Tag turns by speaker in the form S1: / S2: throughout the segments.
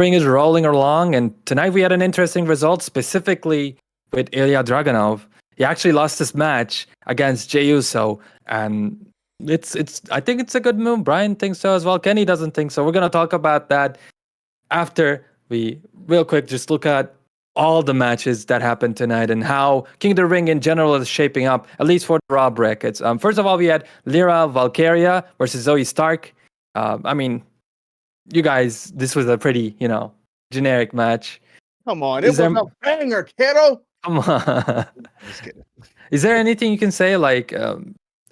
S1: ring is rolling along, and tonight we had an interesting result, specifically with Ilya Dragonov. He actually lost this match against Jayo, and it's. I think it's a good move. Brian thinks so as well. Kenny doesn't think so. We're gonna talk about that after we real quick just look at all the matches that happened tonight and how King of the Ring in general is shaping up, at least for the Raw brackets. First of all, we had Lyra Valkyria versus Zoe Stark. I mean, you guys, this was a pretty, generic match.
S2: Come on, it was a banger, kiddo.
S1: Come on.
S2: Just kidding.
S1: Is there anything you can say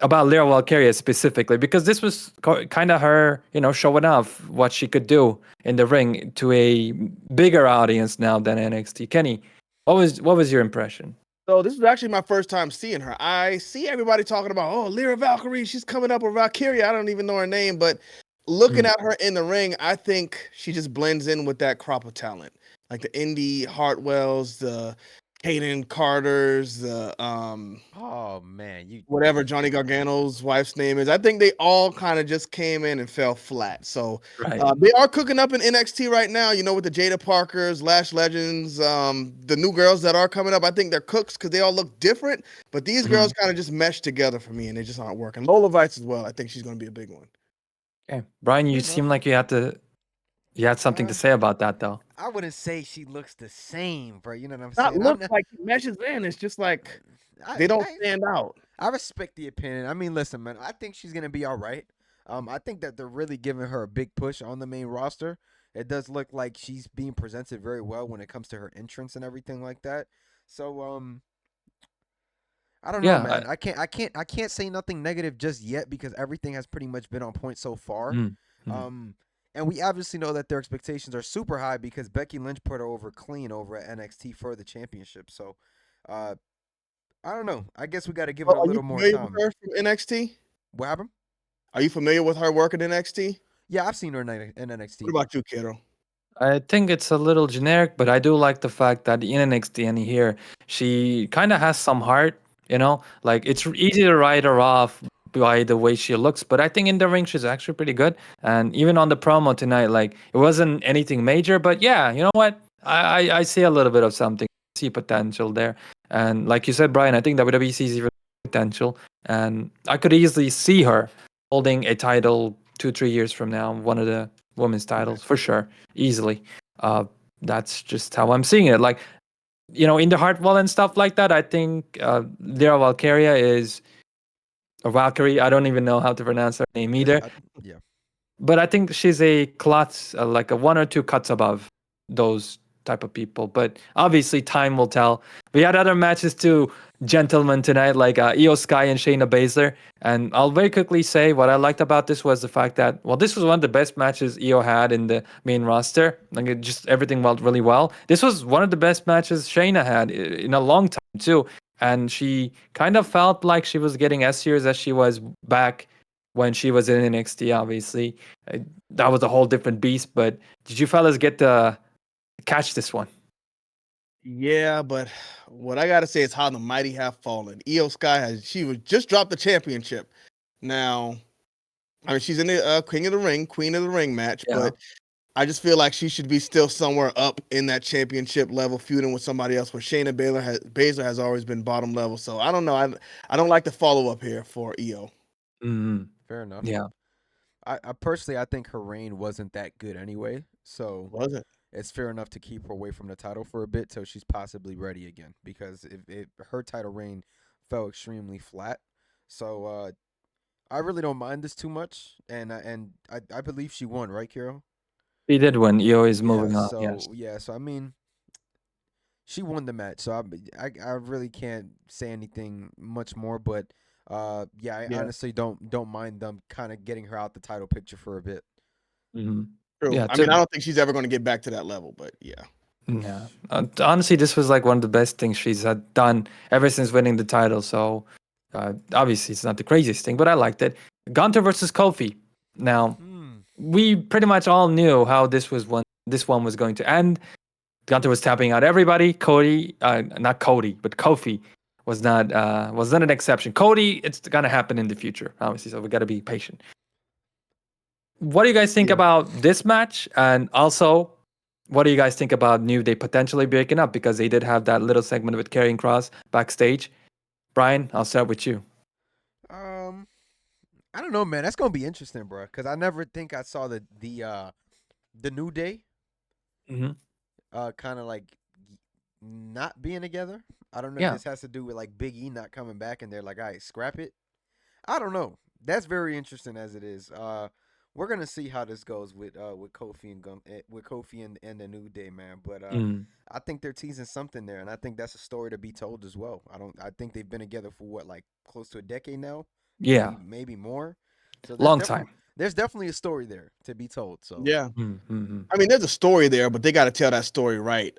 S1: about Lyra Valkyria specifically? Because this was kind of her, showing off what she could do in the ring to a bigger audience now than NXT. Kenny, what was your impression?
S2: So this was actually my first time seeing her. I see everybody talking about, oh, Lyra Valkyrie, she's coming up with Valkyria. I don't even know her name, but looking at her in the ring, I think she just blends in with that crop of talent. Like the Indy Hartwells, the Kaden Carters, the
S3: oh man,
S2: whatever Johnny Gargano's wife's name is. I think they all kind of just came in and fell flat. So they are cooking up in NXT right now, with the Jada Parkers, Lash Legends, the new girls that are coming up. I think they're cooks because they all look different, but these girls kind of just mesh together for me and they just aren't working. Lola Vice as well. I think she's going to be a big one.
S1: Okay. Brian, you seem like you had something to say about that, though.
S3: I wouldn't say she looks the same, bro. You know what I'm
S2: saying?
S3: Not
S2: looks like it meshes in. It's just like they don't stand out.
S3: I respect the opinion. I mean, listen, man. I think she's gonna be all right. I think that they're really giving her a big push on the main roster. It does look like she's being presented very well when it comes to her entrance and everything like that. So, I don't know, man. I can't say nothing negative just yet because everything has pretty much been on point so far. And we obviously know that their expectations are super high because Becky Lynch put her over clean over at NXT for the championship. So, I don't know. I guess we got to give it a little more time.
S2: Are you familiar with her from NXT?
S3: What happened?
S2: Are you familiar with her work at NXT?
S3: Yeah, I've seen her in NXT.
S2: What about you, kiddo?
S1: I think it's a little generic, but I do like the fact that in NXT and here, she kind of has some heart, Like, it's easy to write her off by the way she looks, but I think in the ring she's actually pretty good. And even on the promo tonight, like, it wasn't anything major, but yeah, you know what? I see a little bit of something, I see potential there. And like you said, Brian, I think WWE sees even potential, and I could easily see her holding a title 2-3 years from now, one of the women's titles for sure, easily. That's just how I'm seeing it. Like, in the Hartwell and stuff like that, I think Lyra Valkyria is. Or Valkyrie, I don't even know how to pronounce her name either.
S3: Yeah.
S1: But I think she's a klutz, like a 1 or 2 cuts above those type of people. But obviously, time will tell. We had other matches too, gentlemen, tonight, like Io Sky and Shayna Baszler. And I'll very quickly say what I liked about this was the fact that, this was one of the best matches Io had in the main roster. Like, everything went really well. This was one of the best matches Shayna had in a long time too. And she kind of felt like she was getting as serious as she was back when she was in NXT, obviously. That was a whole different beast, but did you fellas get to catch this one?
S2: Yeah, but what I got to say is how the mighty have fallen. Io Sky she was just dropped the championship. Now, I mean, she's in the Queen of the Ring match, but I just feel like she should be still somewhere up in that championship level, feuding with somebody else. Where Shayna Baszler has always been bottom level, so I don't know. I don't like the follow up here for Io.
S1: Mm-hmm.
S3: Fair enough.
S1: Yeah.
S3: I personally, I think her reign wasn't that good anyway, so
S2: was it?
S3: It's fair enough to keep her away from the title for a bit till she's possibly ready again. Because if her title reign fell extremely flat, so I really don't mind this too much, and I believe she won, right, Kiro?
S1: He did win. Io is moving on.
S3: So
S1: yes.
S3: So I mean, she won the match. So I really can't say anything much more. But I honestly don't mind them kind of getting her out the title picture for a bit.
S1: Mm-hmm.
S2: True. Yeah, I mean, I don't think she's ever going to get back to that level, but yeah.
S1: Yeah. Honestly, this was like one of the best things she's had done ever since winning the title. So obviously, it's not the craziest thing, but I liked it. Gunther versus Kofi. Now. We pretty much all knew how this one was going to end. Gunther was tapping out everybody. Kofi was not an exception. Cody, it's gonna happen in the future, obviously, so we gotta be patient. What do you guys think about this match? And also, what do you guys think about New Day potentially breaking up? Because they did have that little segment with Karrion Kross backstage. Brian, I'll start with you.
S3: Um, I don't know, man. That's gonna be interesting, bro. Because I never think I saw the New Day
S1: Hmm.
S3: kind of like not being together. I don't know if
S1: Yeah.
S3: this has to do with like Big E not coming back and they're like, all right, scrap it. I don't know. That's very interesting as it is. We're gonna see how this goes with Kofi with Kofi and the New Day, man. But
S1: Mm.
S3: I think they're teasing something there, and I think that's a story to be told as well. I think they've been together for what, like close to a decade now,
S1: Yeah.
S3: maybe more. So
S1: Long time.
S3: there's definitely a story there to be told. So
S2: Yeah.
S1: Mm-hmm.
S2: I mean, there's a story there, but they got to tell that story right.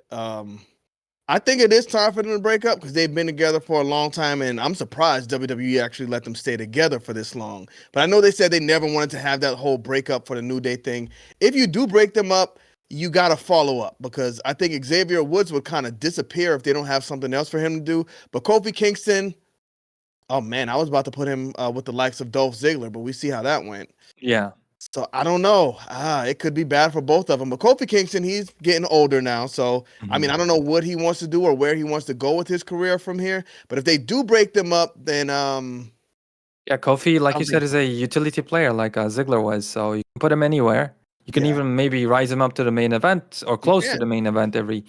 S2: I think it is time for them to break up because they've been together for a long time, and I'm surprised WWE actually let them stay together for this long. But I know they said they never wanted to have that whole breakup for the New Day thing. If you do break them up, you got to follow up because I think Xavier Woods would kind of disappear if they don't have something else for him to do. But Kofi Kingston, oh man, I was about to put him with the likes of Dolph Ziggler, but we see how that went.
S1: Yeah.
S2: So I don't know. It could be bad for both of them. But Kofi Kingston, he's getting older now. So I mean,
S1: Mhm.
S2: I don't know what he wants to do or where he wants to go with his career from here. But if they do break them up, then
S1: Yeah, Kofi,
S2: I
S1: like you
S2: don't
S1: said,
S2: think
S1: is a utility player like Ziggler was. So you can put him anywhere. You can
S2: yeah,
S1: even maybe rise him up to the main event or
S2: you
S1: close to
S2: can.
S1: the main event every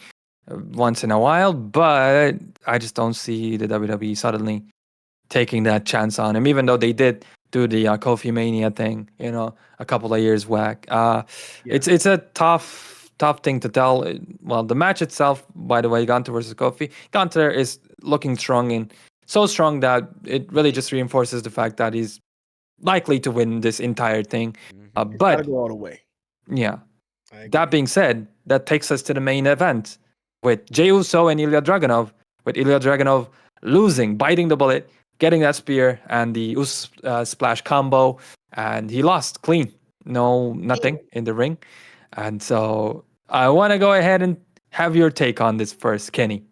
S1: once in a while. But I just don't see the WWE suddenly taking that chance on him, even though they did do the Kofi Mania thing, a couple of years back.
S2: Yeah.
S1: It's a tough thing to tell. Well, the match itself, by the way, Gunter versus Kofi, Gunter is looking strong and so strong that it really just reinforces the fact that he's likely to win this entire thing.
S3: hmm
S2: It's gotta
S1: But
S2: go all the way.
S1: yeah,
S2: I
S1: that
S2: agree.
S1: being said, that takes us to the main event with Jey Uso and Ilya Dragunov, with Ilya Dragunov losing, biting the bullet, getting that spear and the splash combo, and he lost clean. No, nothing in the ring. And so I want to go ahead and have your take on this first, Kenny.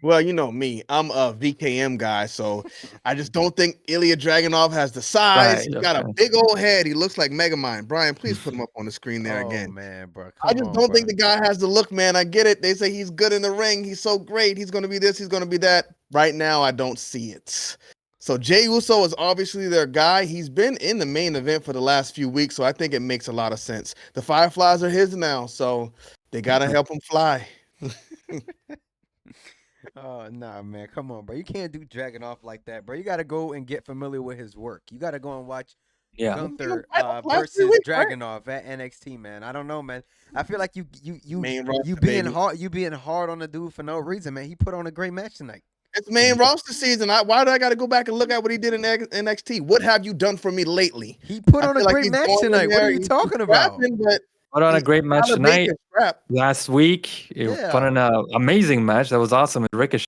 S2: Well, you know me, I'm a VKM guy, so I just don't think Ilya Dragunov has the size.
S1: Right.
S2: He's got a
S1: Okay.
S2: big old head. He looks like Megamind. Brian, please put him up on the screen there
S3: Oh
S2: again.
S3: man, bro,
S2: I
S3: come
S2: just
S3: on,
S2: don't think
S3: bro.
S2: the guy has the look, man. I get it. They say he's good in the ring. He's so great. He's going to be this. He's going to be that. Right now, I don't see it. So Jey Uso is obviously their guy. He's been in the main event for the last few weeks, so I think it makes a lot of sense. The Fireflies are his now, so they got to help him fly.
S3: Oh nah, man, come on, bro. You can't do Dragon off like that, bro. You got to go and get familiar with his work. You got to go and watch
S1: Yeah.
S2: He's been in the
S3: Gunther
S2: title the last 3
S3: versus
S2: weeks, right?
S3: Dragonov at NXT, man. I don't know, man. I feel like
S2: Main
S3: you
S2: roster,
S3: being
S2: baby.
S3: hard on the dude for no reason, man. He put on a great match tonight.
S2: It's main roster season. Why do I got to go back and look at what he did in NXT? What have you done for me lately?
S3: He put
S2: I
S3: on a
S2: feel like
S3: great
S2: he's
S3: match
S2: going in
S3: tonight. What are
S2: there.
S3: you
S2: He's
S3: talking about?
S2: scrapping, but
S1: Put on a
S2: he's
S1: great match
S2: Tyler Bate
S1: tonight.
S2: can scrap.
S1: Last week, you put
S3: Yeah.
S1: on an amazing match. That was awesome with Ricochet.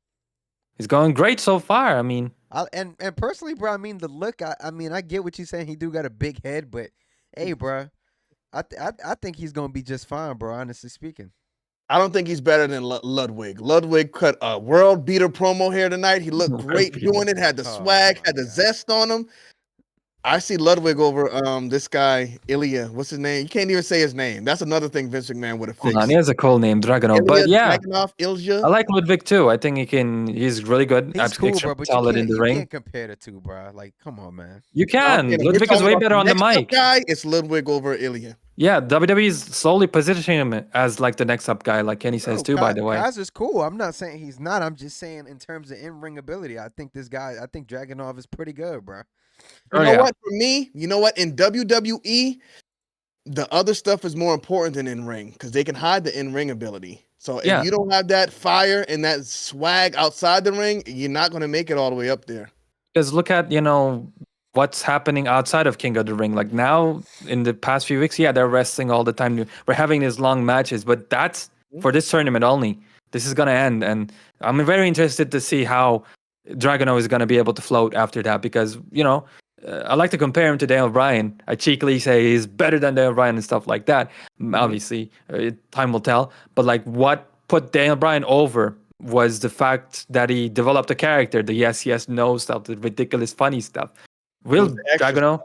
S1: He's going great so far. I mean,
S3: And personally, bro, I mean the look. I mean, I get what you're saying. He do got a big head, but hey, bro, I think he's gonna be just fine, bro. Honestly speaking.
S2: I don't think he's better than Ludwig. Ludwig cut a world beater promo here tonight. He looked great doing it. Had the
S3: Oh
S2: swag,
S3: my
S2: had the
S3: god.
S2: zest on him. I see Ludwig over this guy Ilya. What's his name? You can't even say his name. That's another thing Vince McMahon would have
S1: hold on. He
S2: fixed.
S1: has a cool name, Dragonov.
S2: Ilya
S1: But yeah,
S2: Dragunov,
S1: I
S2: Ilja.
S1: like Ludwig too. I think he's really good,
S3: He's cool,
S1: extremely
S3: bro, but
S1: solid in the
S3: you
S1: ring.
S3: can't compare the two, bro. Like, come on, man.
S1: You
S2: No, I'm
S1: can.
S2: saying if we're
S1: Ludwig is
S2: talking
S1: way
S2: about
S1: better
S2: the
S1: on the
S2: next up
S1: mic.
S2: guy, it's Ludwig over Ilya.
S1: Yeah, WWE is slowly positioning him as like the next up guy, like Kenny says
S3: Bro,
S1: too, by the way.
S3: Kaiser's cool. I'm not saying he's not. I'm just saying in terms of in-ring ability, I think Dragonov is pretty good, bro.
S2: You
S1: Oh
S2: know
S1: yeah.
S2: what? For me, you know what? In WWE, the other stuff is more important than in ring because they can hide the in ring ability. So if
S1: Yeah.
S2: you don't have that fire and that swag outside the ring, you're not going to make it all the way up there.
S1: Because look at, what's happening outside of King of the Ring. Like now, in the past few weeks, yeah, they're wrestling all the time. We're having these long matches, but that's for this tournament only. This is gonna end, and I'm very interested to see how Dragono is gonna be able to float after that. Because I like to compare him to Daniel Bryan. I cheekily say he's better than Daniel Bryan and stuff like that. Obviously, time will tell. But like, what put Daniel Bryan over was the fact that he developed a character, the yes, no stuff, the ridiculous, funny stuff.
S2: It was
S1: Will
S2: the extra.
S1: Dragono,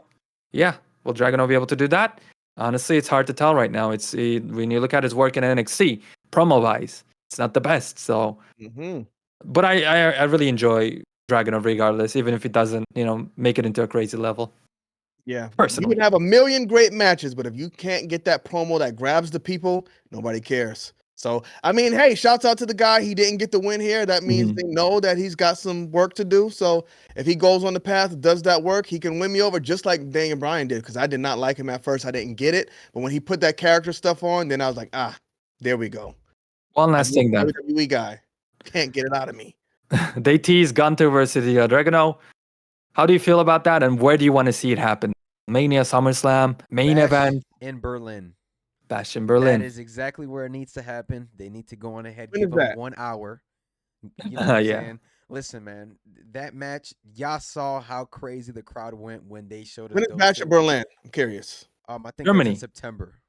S1: yeah, will Dragono be able to do that? Honestly, it's hard to tell right now. When you look at his work in NXT, promo wise, it's not the best. So,
S2: Mm-hmm.
S1: but I really enjoy Dragonov regardless, even if it doesn't, make it into a crazy level.
S2: Yeah, you
S1: Personally.
S2: can have a million great matches, but if you can't get that promo that grabs the people, nobody cares. So, I mean, hey, shouts out to the guy. He didn't get the win here. That means
S1: Mhm.
S2: they know that he's got some work to do. So, if he goes on the path, does that work, he can win me over just like Daniel Bryan did. Because I did not like him at first. I didn't get it. But when he put that character stuff on, then I was like, there we go.
S1: One
S2: I
S1: last
S2: mean,
S1: thing then.
S2: WWE guy can't get it out of me.
S1: They tease Gunter versus Dragonov. How do you feel about that, and where do you want to see it happen? Mania, SummerSlam, main
S3: Bash
S1: event,
S3: in Berlin.
S1: Bash in
S3: That
S1: Berlin.
S3: is exactly where it needs to happen. They need to go on ahead,
S2: When
S3: give
S2: is
S3: them
S2: that?
S3: 1 hour. You know what I'm
S1: Yeah.
S3: saying? Listen, man, that match, y'all saw how crazy the crowd went when they showed us
S2: When is
S3: those
S2: Bash
S3: two.
S2: in Berlin? I'm curious.
S3: I think that's in
S1: Germany.
S3: September.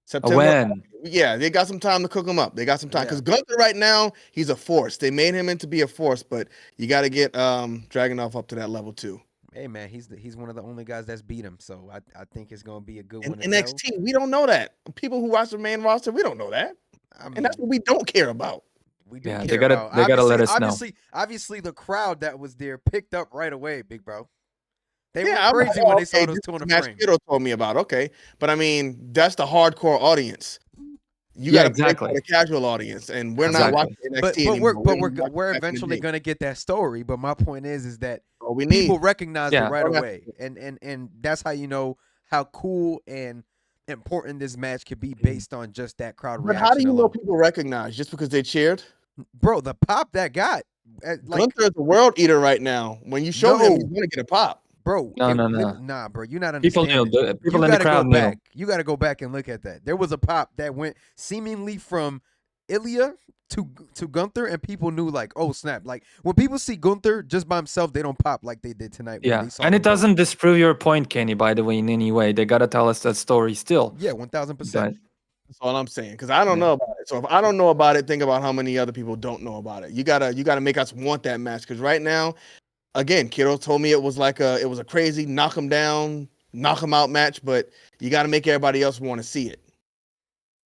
S2: September.
S1: When?
S2: Yeah, they got some time to cook him up. They got some time because Gunther right now he's a force. They made him into be a force, but you got to get Dragonov up to that level too.
S3: Hey man, he's one of the only guys that's beat him, so I think it's gonna be a good
S2: In
S3: one to tell.
S2: NXT, we don't know that. People who watch the main roster, we don't know that,
S3: I
S2: and
S3: mean,
S2: that's what we don't care about.
S3: we do
S1: Yeah,
S3: care
S1: they gotta
S3: about.
S1: they gotta let us know.
S3: Obviously, the crowd that was there picked up right away, big bro. They
S2: Yeah,
S3: went
S2: I'm like,
S3: crazy when they saw
S2: okay,
S3: those
S2: this
S3: two
S2: is
S3: on
S2: the
S3: the
S2: match
S3: frame.
S2: Kiddo told me about. Okay, but I mean, that's the hardcore audience. You
S1: Yeah,
S2: got to play for
S1: exactly.
S2: the casual audience, and we're not
S1: Exactly.
S2: watching
S3: But
S2: NXT
S3: but we're
S2: anymore.
S3: but
S2: We're
S3: we're
S2: watching
S3: we're
S2: back in the
S3: eventually
S2: day.
S3: gonna get that story. But my point is that
S2: All we
S3: people
S2: need.
S3: recognized
S1: Yeah.
S3: it right
S2: Don't have
S3: away, and that's how you know how cool and important this match could be
S1: Mhm.
S3: based on just that crowd
S2: But how do
S3: reaction
S2: you know
S3: alone.
S2: people recognize just because they cheered?
S3: Bro, the pop that got, like,
S2: Gunther is a world eater right now. When you show him, he's
S3: no,
S2: gonna get a pop.
S3: bro,
S1: No, no, no.
S3: nah, bro, you're not
S1: People knew.
S3: understanding.
S1: The people
S3: You
S1: in the
S3: got to go
S1: crowd knew.
S3: back. You got to go back and look at that. There was a pop that went seemingly from Ilya to Gunther, and people knew like, oh snap! Like when people see Gunther just by himself, they don't pop like they did tonight when
S1: Yeah,
S3: they saw.
S1: and
S3: them
S1: it
S3: both.
S1: doesn't disprove your point, Kenny. By the way, in any way, they gotta tell us that story still.
S3: Yeah, 1000%.
S1: But
S2: That's all I'm saying. Because I don't
S1: yeah,
S2: know about it. So if I don't know about it, think about how many other people don't know about it. You gotta make us want that match. Because right now, again, Kiddo told me it was a crazy knock him down, knock him out match. But you got to make everybody else want to see it.